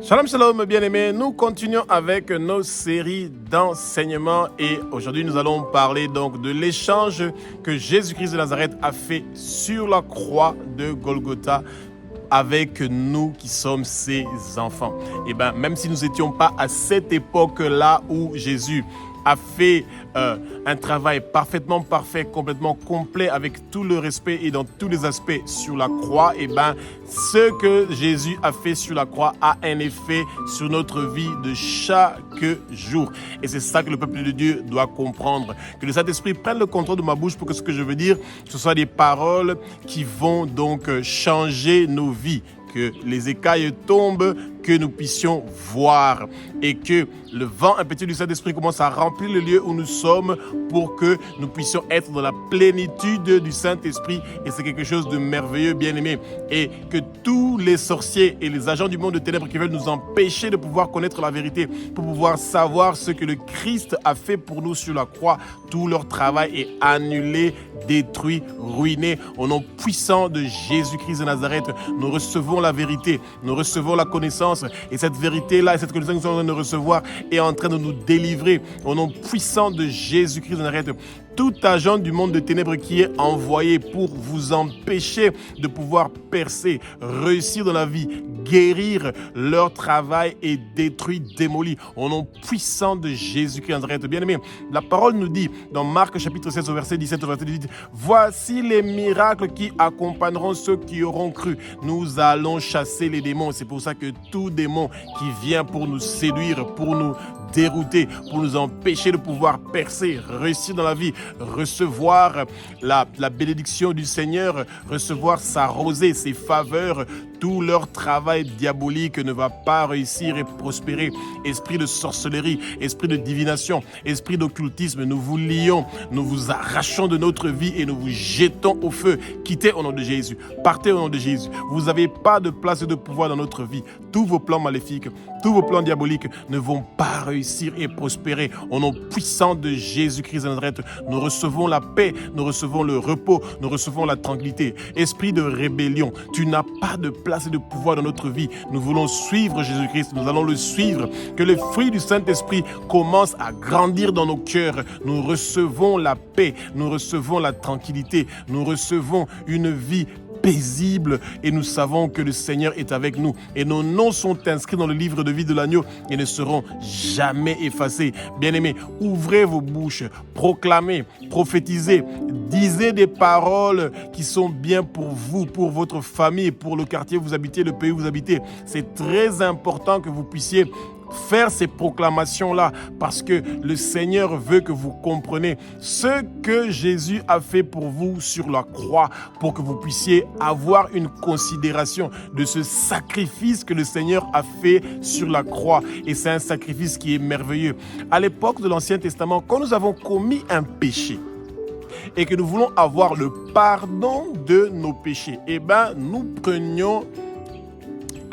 Shalom, shalom, bien-aimés. Nous continuons avec nos séries d'enseignements et aujourd'hui nous allons parler donc de l'échange que Jésus-Christ de Nazareth a fait sur la croix de Golgotha avec nous qui sommes ses enfants. Et bien, même si nous n'étions pas à cette époque-là où Jésus a fait un travail parfaitement parfait, complètement complet, avec tout le respect et dans tous les aspects sur la croix, et bien, ce que Jésus a fait sur la croix a un effet sur notre vie de chaque jour. Et c'est ça que le peuple de Dieu doit comprendre. Que le Saint-Esprit prenne le contrôle de ma bouche pour que ce que je veux dire, ce soit des paroles qui vont donc changer nos vies. Que les écailles tombent, que nous puissions voir et que le vent impétueux du Saint-Esprit commence à remplir le lieu où nous sommes pour que nous puissions être dans la plénitude du Saint-Esprit. Et c'est quelque chose de merveilleux, bien-aimé. Et que tous les sorciers et les agents du monde de ténèbres qui veulent nous empêcher de pouvoir connaître la vérité, pour pouvoir savoir ce que le Christ a fait pour nous sur la croix, tout leur travail est annulé, détruit, ruiné. Au nom puissant de Jésus-Christ de Nazareth, nous recevons la vérité, nous recevons la connaissance et cette vérité-là et cette connaissance que nous sommes en train de recevoir est en train de nous délivrer. Au nom puissant de Jésus-Christ de Nazareth, tout agent du monde de ténèbres qui est envoyé pour vous empêcher de pouvoir percer, réussir dans la vie, guérir, leur travail est détruit, démoli. Au nom puissant de Jésus-Christ de Nazareth. Bien-aimé, la parole nous dit dans Marc chapitre 16 au verset 17 au verset 18, « Voici les miracles qui accompagneront ceux qui auront cru. Nous allons chasser les démons. » C'est pour ça que tout démon qui vient pour nous séduire, pour nous dérouter, pour nous empêcher de pouvoir percer, réussir dans la vie, recevoir la bénédiction du Seigneur, recevoir sa rosée, ses faveurs, tout leur travail diabolique ne va pas réussir et prospérer. Esprit de sorcellerie, esprit de divination, esprit d'occultisme, nous vous lions, nous vous arrachons de notre vie et nous vous jetons au feu. Quittez au nom de Jésus, partez au nom de Jésus. Vous n'avez pas de place et de pouvoir dans notre vie. Tous vos plans maléfiques, tous vos plans diaboliques ne vont pas réussir et prospérer. Au nom puissant de Jésus-Christ de Nazareth, nous recevons la paix, nous recevons le repos, nous recevons la tranquillité. Esprit de rébellion, tu n'as pas de place et de pouvoir dans notre vie. Nous voulons suivre Jésus-Christ, nous allons le suivre. Que le fruit du Saint-Esprit commence à grandir dans nos cœurs. Nous recevons la paix, nous recevons la tranquillité, nous recevons une vie paisible et nous savons que le Seigneur est avec nous et nos noms sont inscrits dans le livre de vie de l'agneau et ne seront jamais effacés. Bien-aimés, ouvrez vos bouches, proclamez, prophétisez, disez des paroles qui sont bien pour vous, pour votre famille, pour le quartier où vous habitez, le pays où vous habitez. C'est très important que vous puissiez faire ces proclamations-là parce que le Seigneur veut que vous compreniez ce que Jésus a fait pour vous sur la croix pour que vous puissiez avoir une considération de ce sacrifice que le Seigneur a fait sur la croix. Et c'est un sacrifice qui est merveilleux. À l'époque de l'Ancien Testament, quand nous avons commis un péché et que nous voulons avoir le pardon de nos péchés, eh bien, nous prenions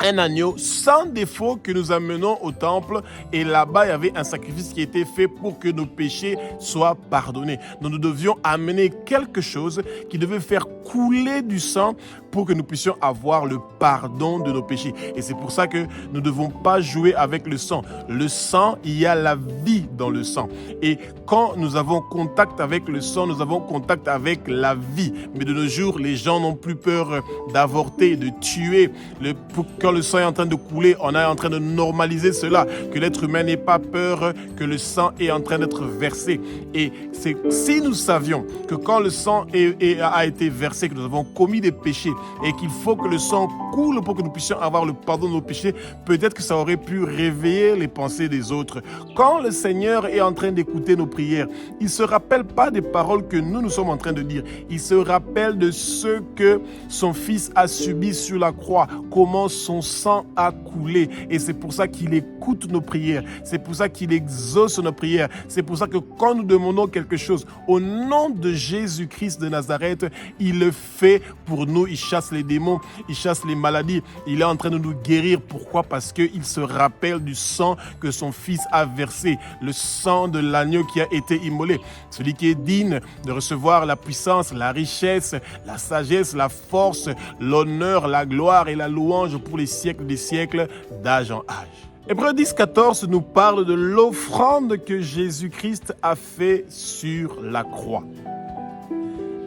un agneau sans défaut que nous amenons au temple et là-bas il y avait un sacrifice qui était fait pour que nos péchés soient pardonnés. Donc nous devions amener quelque chose qui devait faire couler du sang pour que nous puissions avoir le pardon de nos péchés. Et c'est pour ça que nous ne devons pas jouer avec le sang. Le sang, il y a la vie dans le sang. Et quand nous avons contact avec le sang, nous avons contact avec la vie. Mais de nos jours, les gens n'ont plus peur d'avorter, de tuer. Quand le sang est en train de couler, on est en train de normaliser cela, que l'être humain n'ait pas peur que le sang est en train d'être versé. Et si nous savions que quand le sang a été versé, que nous avons commis des péchés et qu'il faut que le sang coule pour que nous puissions avoir le pardon de nos péchés, peut-être que ça aurait pu réveiller les pensées des autres. Quand le Seigneur est en train d'écouter nos prières, il ne se rappelle pas des paroles que nous sommes en train de dire. Il se rappelle de ce que son Fils a subi sur la croix, comment son sang a coulé. Et c'est pour ça qu'il écoute nos prières. C'est pour ça qu'il exauce nos prières. C'est pour ça que quand nous demandons quelque chose au nom de Jésus-Christ de Nazareth, il le fait pour nous. Il chasse les démons, il chasse les maladies. Il est en train de nous guérir. Pourquoi? Parce qu'il se rappelle du sang que son Fils a versé, le sang de l'agneau qui a été immolé. Celui qui est digne de recevoir la puissance, la richesse, la sagesse, la force, l'honneur, la gloire et la louange pour les siècles des siècles, d'âge en âge. Hébreux 10, 14 nous parle de l'offrande que Jésus-Christ a fait sur la croix.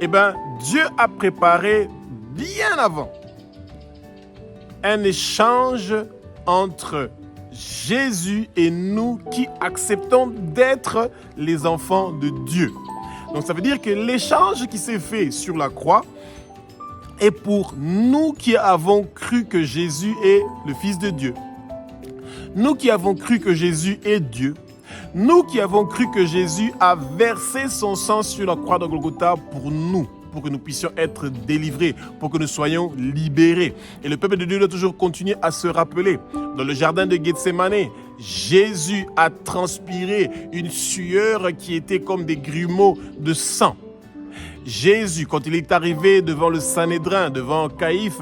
Eh bien, Dieu a préparé bien avant un échange entre Jésus et nous qui acceptons d'être les enfants de Dieu. Donc ça veut dire que l'échange qui s'est fait sur la croix est pour nous qui avons cru que Jésus est le Fils de Dieu. Nous qui avons cru que Jésus est Dieu. Nous qui avons cru que Jésus a versé son sang sur la croix de Golgotha pour nous, pour que nous puissions être délivrés, pour que nous soyons libérés. Et le peuple de Dieu doit toujours continuer à se rappeler. Dans le jardin de Gethsémane, Jésus a transpiré une sueur qui était comme des grumeaux de sang. Jésus, quand il est arrivé devant le Sanhédrin, devant Caïphe,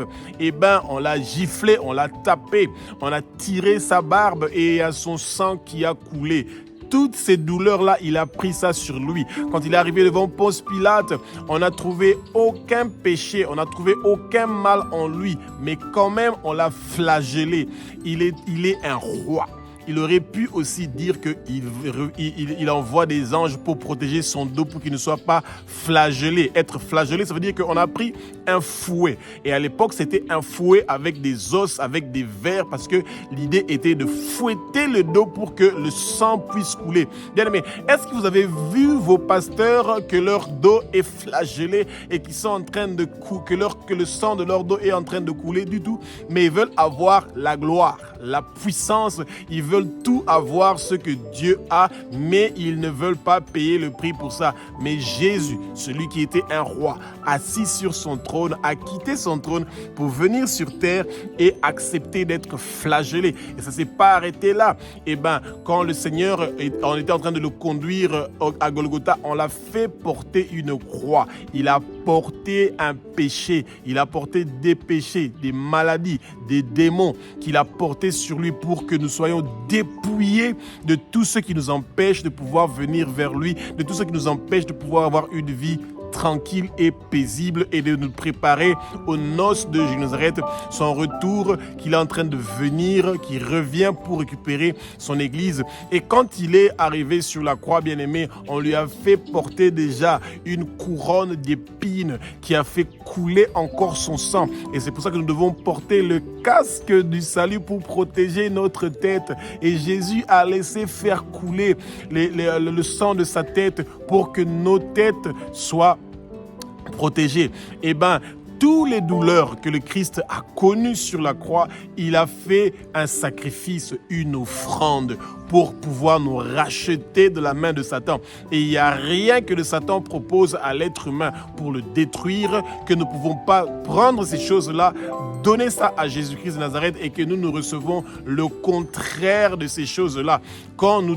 on l'a giflé, on l'a tapé, on a tiré sa barbe et il y a son sang qui a coulé. Toutes ces douleurs-là, il a pris ça sur lui. Quand il est arrivé devant Ponce Pilate, on n'a trouvé aucun péché, on n'a trouvé aucun mal en lui, mais quand même, on l'a flagellé. Il est un roi. Il aurait pu aussi dire qu'il envoie des anges pour protéger son dos, pour qu'il ne soit pas flagellé. Être flagellé, ça veut dire qu'on a pris un fouet. Et à l'époque, c'était un fouet avec des os, avec des vers, parce que l'idée était de fouetter le dos pour que le sang puisse couler. Bien aimé, est-ce que vous avez vu vos pasteurs que leur dos est flagellé et qu'ils sont en train de que le sang de leur dos est en train de couler du tout? Mais ils veulent avoir la gloire, la puissance, ils veulent tout avoir ce que Dieu a, mais ils ne veulent pas payer le prix pour ça. Mais Jésus, celui qui était un roi, assis sur son trône, a quitté son trône pour venir sur terre et accepter d'être flagellé. Et ça ne s'est pas arrêté là. Quand le Seigneur, on était en train de le conduire à Golgotha, on l'a fait porter une croix. Il a porté un péché. Il a porté des péchés, des maladies, des démons qu'il a portés sur lui pour que nous soyons dépouillés de tout ce qui nous empêche de pouvoir venir vers lui, de tout ce qui nous empêche de pouvoir avoir une vie tranquille et paisible et de nous préparer aux noces de Nazareth, son retour qu'il est en train de venir, qui revient pour récupérer son église. Et quand il est arrivé sur la croix, bien-aimé, on lui a fait porter déjà une couronne d'épines qui a fait couler encore son sang. Et c'est pour ça que nous devons porter le casque du salut pour protéger notre tête. Et Jésus a laissé faire couler le sang de sa tête pour que nos têtes soient protégées. Tous les douleurs que le Christ a connues sur la croix, il a fait un sacrifice, une offrande pour pouvoir nous racheter de la main de Satan. Et il n'y a rien que le Satan propose à l'être humain pour le détruire, que nous ne pouvons pas prendre ces choses-là, donner ça à Jésus-Christ de Nazareth et que nous recevons le contraire de ces choses-là. Quand nous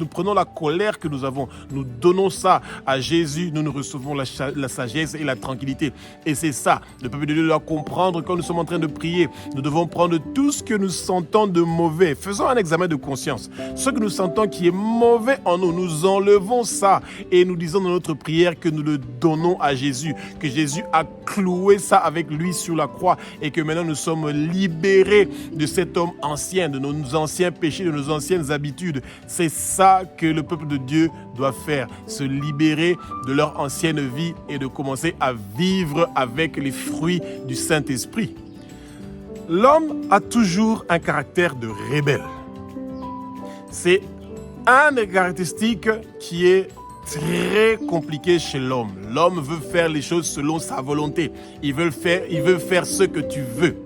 prenons la colère que nous avons, nous donnons ça à Jésus, nous recevons la sagesse et la tranquillité. Et c'est ça, le peuple de Dieu doit comprendre quand nous sommes en train de prier. Nous devons prendre tout ce que nous sentons de mauvais. Faisons un examen de conscience. Ce que nous sentons qui est mauvais en nous, nous enlevons ça et nous disons dans notre prière que nous le donnons à Jésus, que Jésus a cloué ça avec lui sur la croix et que maintenant nous sommes libérés de cet homme ancien, de nos anciens péchés, de nos anciennes habitudes. C'est ça que le peuple de Dieu doit faire, se libérer de leur ancienne vie et de commencer à vivre avec les fruits du Saint-Esprit. L'homme a toujours un caractère de rebelle. C'est une des caractéristiques qui est très compliqué chez l'homme. L'homme veut faire les choses selon sa volonté. Il veut faire ce que tu veux.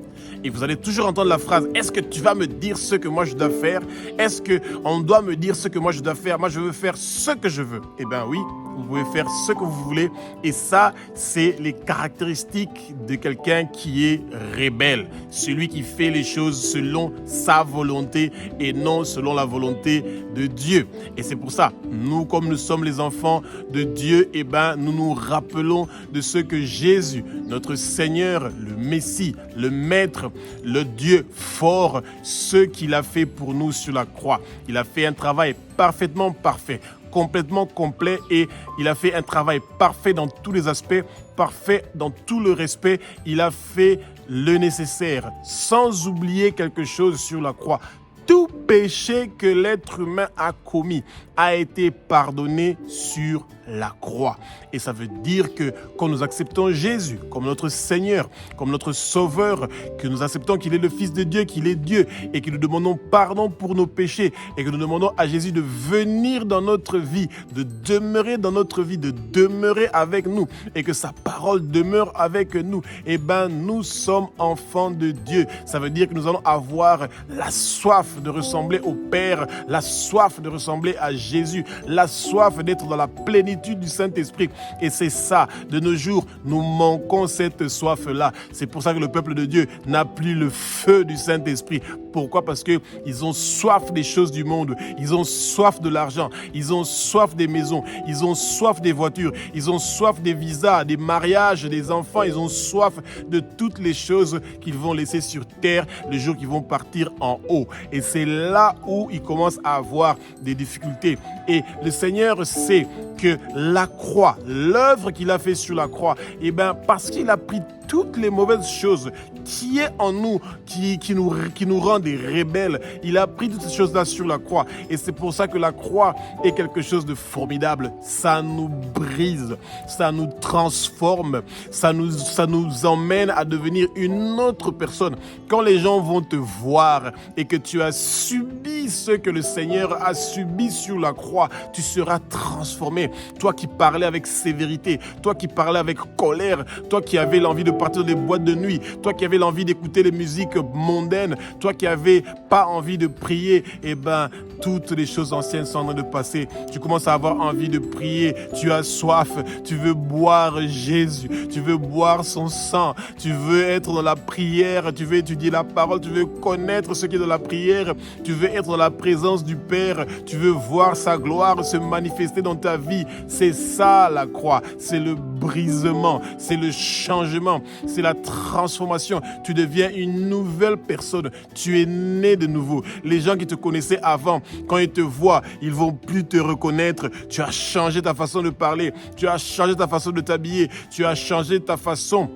Et vous allez toujours entendre la phrase « Est-ce que tu vas me dire ce que moi je dois faire? Est-ce qu'on doit me dire ce que moi je dois faire? Moi je veux faire ce que je veux. » Eh bien oui, vous pouvez faire ce que vous voulez. Et ça, c'est les caractéristiques de quelqu'un qui est rebelle. Celui qui fait les choses selon sa volonté et non selon la volonté de Dieu. Et c'est pour ça, nous, comme nous sommes les enfants de Dieu, eh ben, nous nous rappelons de ce que Jésus, notre Seigneur, le Messie, le Maître, le Dieu fort, ce qu'il a fait pour nous sur la croix. Il a fait un travail parfaitement parfait, complètement complet, et il a fait un travail parfait dans tous les aspects parfait dans tout le respect. Il a fait le nécessaire, sans oublier quelque chose sur la croix. Tout péché que l'être humain a commis a été pardonné sur la croix. Et ça veut dire que quand nous acceptons Jésus comme notre Seigneur, comme notre Sauveur, que nous acceptons qu'il est le Fils de Dieu, qu'il est Dieu, et que nous demandons pardon pour nos péchés, et que nous demandons à Jésus de venir dans notre vie, de demeurer dans notre vie, de demeurer avec nous, et que sa parole demeure avec nous, eh bien nous sommes enfants de Dieu. Ça veut dire que nous allons avoir la soif de ressembler au Père, la soif de ressembler à Jésus, la soif d'être dans la plénitude du Saint-Esprit. Et c'est ça, de nos jours, nous manquons cette soif-là. C'est pour ça que le peuple de Dieu n'a plus le feu du Saint-Esprit. Pourquoi? Parce qu'ils ont soif des choses du monde, ils ont soif de l'argent, ils ont soif des maisons, ils ont soif des voitures, ils ont soif des visas, des mariages, des enfants, ils ont soif de toutes les choses qu'ils vont laisser sur terre le jour qu'ils vont partir en haut. Et c'est là où ils commencent à avoir des difficultés. Et le Seigneur sait que la croix, l'œuvre qu'il a fait sur la croix, eh bien, parce qu'il a pris toutes les mauvaises choses qui est en nous, qui nous rend des rebelles. Il a pris toutes ces choses-là sur la croix. Et c'est pour ça que la croix est quelque chose de formidable. Ça nous brise, ça nous transforme, ça nous emmène à devenir une autre personne. Quand les gens vont te voir et que tu as subi ce que le Seigneur a subi sur la croix, tu seras transformé. Toi qui parlais avec sévérité, toi qui parlais avec colère, toi qui avais l'envie de partir des boîtes de nuit, toi qui avais l'envie d'écouter les musiques mondaines, toi qui avais pas envie de prier, eh ben, toutes les choses anciennes sont en train de passer. Tu commences à avoir envie de prier, tu as soif, tu veux boire Jésus, tu veux boire son sang, tu veux être dans la prière, tu veux étudier la parole, tu veux connaître ce qui est dans la prière, tu veux être dans la présence du Père, tu veux voir sa gloire se manifester dans ta vie. C'est ça la croix, c'est le brisement, c'est le changement, c'est la transformation. Tu deviens une nouvelle personne, tu es né de nouveau. Les gens qui te connaissaient avant, quand ils te voient, ils ne vont plus te reconnaître. Tu as changé ta façon de parler, tu as changé ta façon de t'habiller, tu as changé ta façon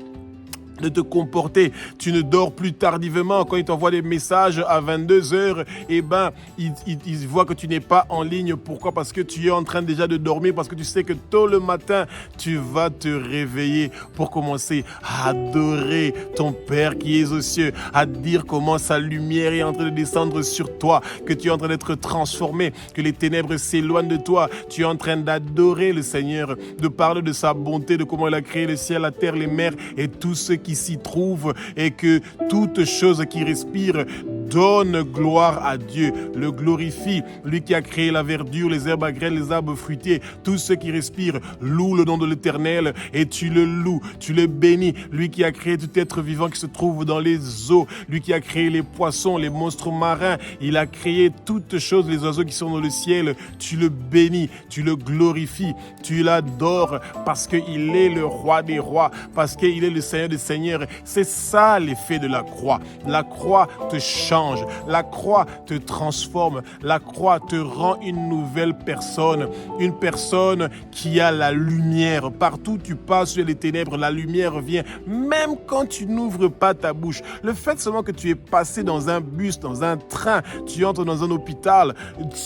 de te comporter. Tu ne dors plus tardivement. Quand ils t'envoient des messages à 22h, eh ben, ils voient que tu n'es pas en ligne. Pourquoi? Parce que tu es en train déjà de dormir, parce que tu sais que tôt le matin, tu vas te réveiller pour commencer à adorer ton Père qui est aux cieux, à dire comment sa lumière est en train de descendre sur toi, que tu es en train d'être transformé, que les ténèbres s'éloignent de toi. Tu es en train d'adorer le Seigneur, de parler de sa bonté, de comment il a créé le ciel, la terre, les mers et tout ce qui s'y trouve, et que toute chose qui respire donne gloire à Dieu, le glorifie, lui qui a créé la verdure, les herbes agréées, les arbres fruitiers, tout ce qui respire loue le nom de l'Éternel, et tu le loues, tu le bénis, lui qui a créé tout être vivant qui se trouve dans les eaux, lui qui a créé les poissons, les monstres marins, il a créé toutes choses, les oiseaux qui sont dans le ciel, tu le bénis, tu le glorifies, tu l'adores, parce qu'il est le roi des rois, parce qu'il est le Seigneur des seigneurs. C'est ça l'effet de la croix. La croix te change, la croix te transforme, la croix te rend une nouvelle personne, une personne qui a la lumière. Partout où tu passes sur les ténèbres, la lumière vient, même quand tu n'ouvres pas ta bouche. Le fait seulement que tu es passé dans un bus, dans un train, tu entres dans un hôpital,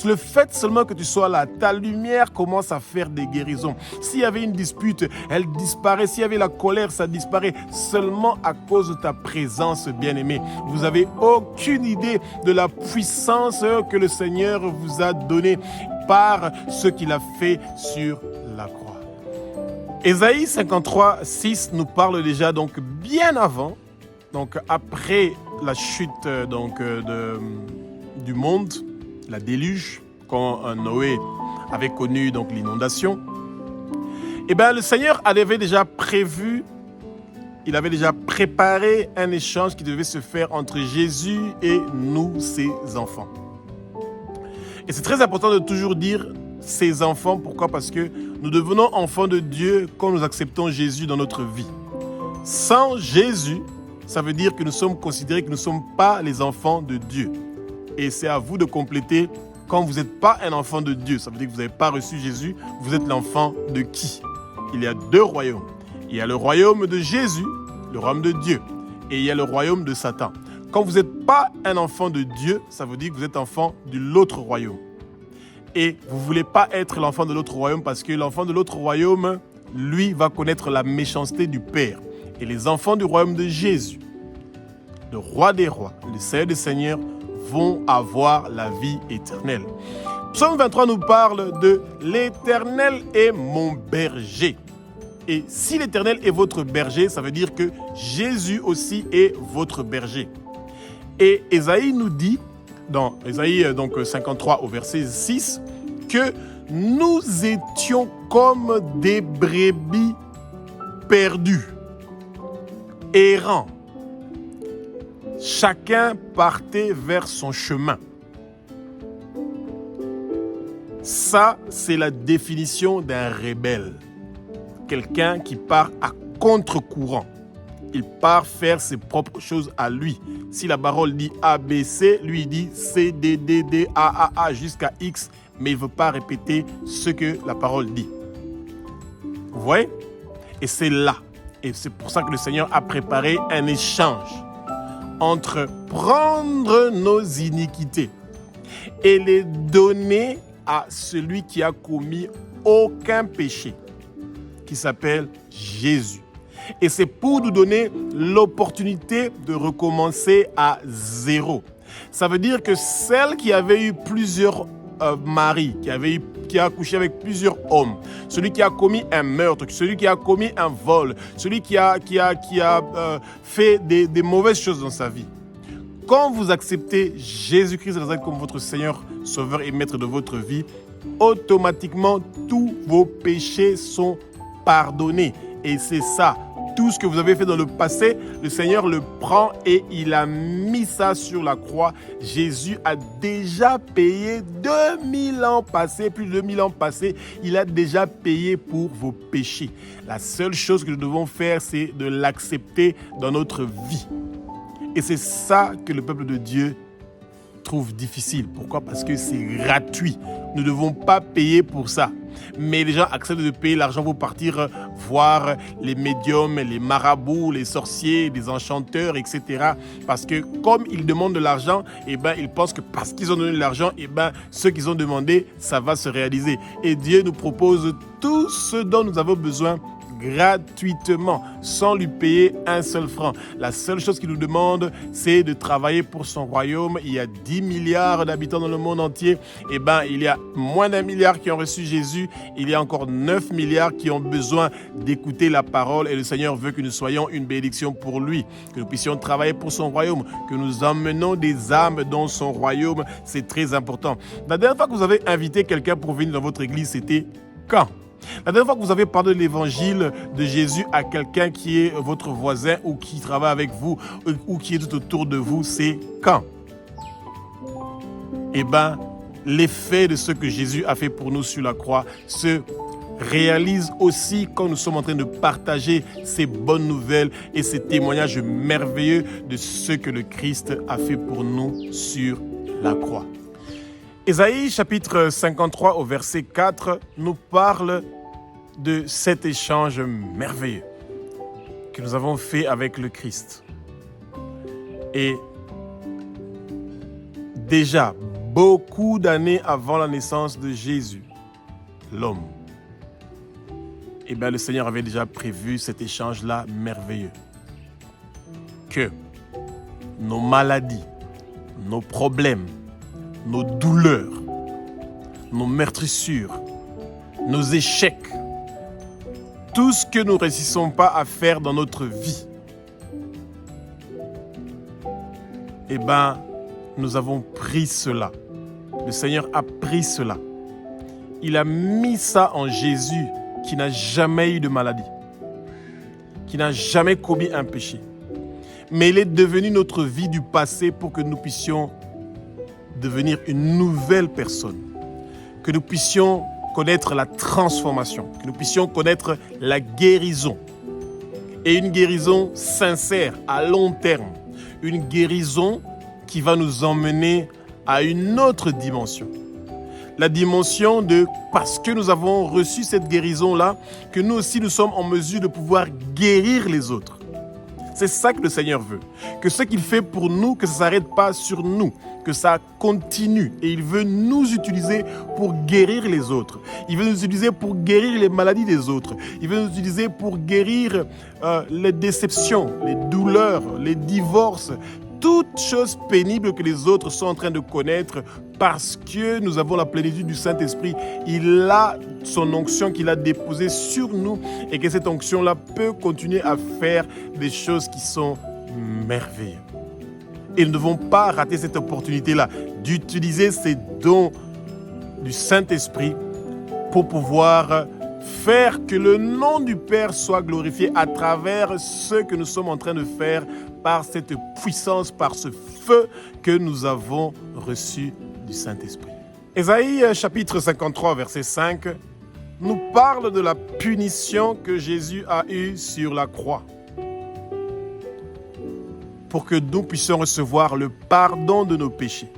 le fait seulement que tu sois là, ta lumière commence à faire des guérisons. S'il y avait une dispute, elle disparaît. S'il y avait la colère, ça disparaît. Seulement à cause de ta présence, bien-aimé. Vous n'avez aucune idée de la puissance que le Seigneur vous a donnée par ce qu'il a fait sur la croix. Ésaïe 53, 6 nous parle déjà donc bien avant, donc après la chute du monde, la déluge, quand Noé avait connu donc l'inondation. Eh bien, le Seigneur avait déjà prévu. Il avait déjà préparé un échange qui devait se faire entre Jésus et nous, ses enfants. Et c'est très important de toujours dire ses enfants. Pourquoi? Parce que nous devenons enfants de Dieu quand nous acceptons Jésus dans notre vie. Sans Jésus, ça veut dire que nous sommes considérés que nous ne sommes pas les enfants de Dieu. Et c'est à vous de compléter. Quand vous n'êtes pas un enfant de Dieu, ça veut dire que vous n'avez pas reçu Jésus. Vous êtes l'enfant de qui? Il y a deux royaumes. Il y a le royaume de Jésus, le royaume de Dieu, et il y a le royaume de Satan. Quand vous n'êtes pas un enfant de Dieu, ça veut dire que vous êtes enfant de l'autre royaume. Et vous ne voulez pas être l'enfant de l'autre royaume parce que l'enfant de l'autre royaume, lui, va connaître la méchanceté du Père. Et les enfants du royaume de Jésus, le roi des rois, le Seigneur des seigneurs, vont avoir la vie éternelle. Psaume 23 nous parle de « L'Éternel est mon berger ». Et si l'Éternel est votre berger, ça veut dire que Jésus aussi est votre berger. Et Ésaïe nous dit, dans Ésaïe 53 au verset 6, que nous étions comme des brebis perdus, errants. Chacun partait vers son chemin. Ça, c'est la définition d'un rebelle. Quelqu'un qui part à contre-courant. Il part faire ses propres choses à lui. Si la parole dit A, B, C, lui il dit C, D, D, D, A, jusqu'à X, mais il ne veut pas répéter ce que la parole dit. Vous voyez? Et c'est là. Et c'est pour ça que le Seigneur a préparé un échange entre prendre nos iniquités et les donner à celui qui a commis aucun péché, qui s'appelle Jésus. Et c'est pour nous donner l'opportunité de recommencer à zéro. Ça veut dire que celle qui avait eu plusieurs maris, qui a accouché avec plusieurs hommes, celui qui a commis un meurtre, celui qui a commis un vol, celui qui a fait des mauvaises choses dans sa vie. Quand vous acceptez Jésus-Christ de Nazareth comme votre Seigneur, Sauveur et Maître de votre vie, automatiquement tous vos péchés sont pardonnés. Et c'est ça. Tout ce que vous avez fait dans le passé, le Seigneur le prend et il a mis ça sur la croix. Jésus a déjà payé 2000 ans passés, plus de 2000 ans passés. Il a déjà payé pour vos péchés. La seule chose que nous devons faire, c'est de l'accepter dans notre vie. Et c'est ça que le peuple de Dieu trouve difficile. Pourquoi? Parce que c'est gratuit. Nous ne devons pas payer pour ça. Mais les gens acceptent de payer l'argent pour partir voir les médiums, les marabouts, les sorciers, les enchanteurs, etc. Parce que comme ils demandent de l'argent, ils pensent que parce qu'ils ont donné de l'argent, ce qu'ils ont demandé, ça va se réaliser. Et Dieu nous propose tout ce dont nous avons besoin gratuitement, sans lui payer un seul franc. La seule chose qu'il nous demande, c'est de travailler pour son royaume. Il y a 10 milliards d'habitants dans le monde entier. Il y a moins d'1 milliard qui ont reçu Jésus. Il y a encore 9 milliards qui ont besoin d'écouter la parole. Et le Seigneur veut que nous soyons une bénédiction pour lui, que nous puissions travailler pour son royaume, que nous emmenons des âmes dans son royaume. C'est très important. La dernière fois que vous avez invité quelqu'un pour venir dans votre église, c'était quand? La dernière fois que vous avez parlé de l'évangile de Jésus à quelqu'un qui est votre voisin ou qui travaille avec vous ou qui est tout autour de vous, c'est quand? L'effet de ce que Jésus a fait pour nous sur la croix se réalise aussi quand nous sommes en train de partager ces bonnes nouvelles et ces témoignages merveilleux de ce que le Christ a fait pour nous sur la croix. Ésaïe chapitre 53 au verset 4 nous parle de cet échange merveilleux que nous avons fait avec le Christ. Et déjà, beaucoup d'années avant la naissance de Jésus, l'homme, le Seigneur avait déjà prévu cet échange-là merveilleux. Que nos maladies, nos problèmes, nos douleurs, nos meurtrissures, nos échecs, tout ce que nous ne réussissons pas à faire dans notre vie, nous avons pris cela. Le Seigneur a pris cela. Il a mis ça en Jésus qui n'a jamais eu de maladie, qui n'a jamais commis un péché. Mais il est devenu notre vie du passé pour que nous puissions devenir une nouvelle personne, que nous puissions connaître la transformation, que nous puissions connaître la guérison. Et une guérison sincère, à long terme. Une guérison qui va nous emmener à une autre dimension. La dimension de parce que nous avons reçu cette guérison-là, que nous aussi nous sommes en mesure de pouvoir guérir les autres. C'est ça que le Seigneur veut. Que ce qu'il fait pour nous, que ça ne s'arrête pas sur nous, que ça continue. Et il veut nous utiliser pour guérir les autres. Il veut nous utiliser pour guérir les maladies des autres. Il veut nous utiliser pour guérir les déceptions, les douleurs, les divorces, toutes choses pénibles que les autres sont en train de connaître parce que nous avons la plénitude du Saint-Esprit. Il a son onction qu'il a déposée sur nous et que cette onction-là peut continuer à faire des choses qui sont merveilleuses. Et nous ne devons pas rater cette opportunité-là d'utiliser ces dons du Saint-Esprit pour pouvoir faire que le nom du Père soit glorifié à travers ce que nous sommes en train de faire par cette puissance, par ce feu que nous avons reçu du Saint-Esprit. Ésaïe chapitre 53, verset 5, nous parle de la punition que Jésus a eue sur la croix pour que nous puissions recevoir le pardon de nos péchés.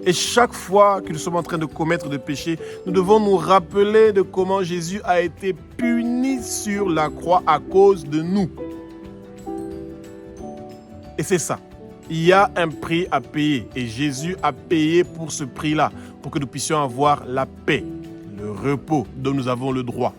Et chaque fois que nous sommes en train de commettre des péchés, nous devons nous rappeler de comment Jésus a été puni sur la croix à cause de nous. Et c'est ça. Il y a un prix à payer et Jésus a payé pour ce prix-là, pour que nous puissions avoir la paix, le repos dont nous avons le droit.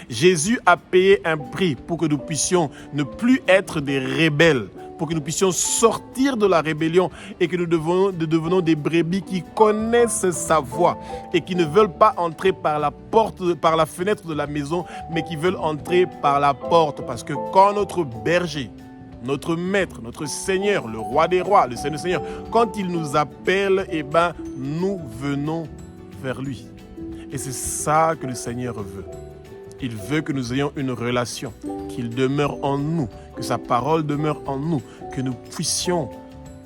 Jésus a payé un prix pour que nous puissions ne plus être des rebelles, pour que nous puissions sortir de la rébellion et que nous devenons des brebis qui connaissent sa voix et qui ne veulent pas entrer par la porte, par la fenêtre de la maison, mais qui veulent entrer par la porte. Parce que quand notre berger, notre maître, notre Seigneur, le roi des rois, le Seigneur des seigneurs, quand il nous appelle, nous venons vers lui. Et c'est ça que le Seigneur veut. Il veut que nous ayons une relation, qu'il demeure en nous, que sa parole demeure en nous, que nous puissions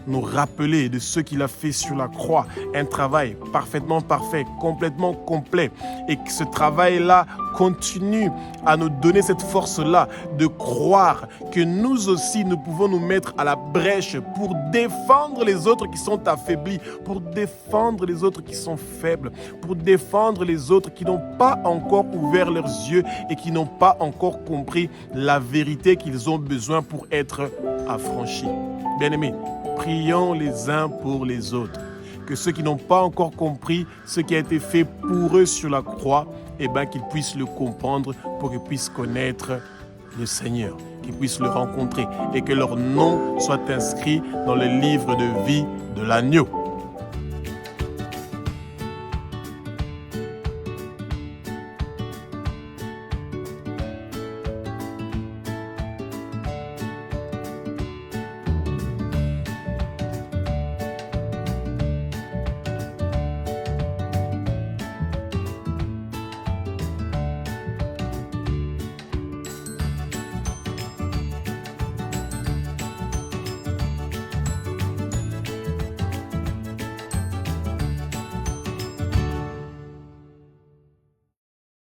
nous rappeler de ce qu'il a fait sur la croix, un travail parfaitement parfait, complètement complet, et que ce travail-là continue à nous donner cette force-là de croire que nous aussi, nous pouvons nous mettre à la brèche pour défendre les autres qui sont affaiblis, pour défendre les autres qui sont faibles, pour défendre les autres qui n'ont pas encore ouvert leurs yeux et qui n'ont pas encore compris la vérité qu'ils ont besoin pour être affranchis. Bien-aimés, prions les uns pour les autres. Que ceux qui n'ont pas encore compris ce qui a été fait pour eux sur la croix, qu'ils puissent le comprendre pour qu'ils puissent connaître le Seigneur, qu'ils puissent le rencontrer et que leur nom soit inscrit dans le livre de vie de l'agneau.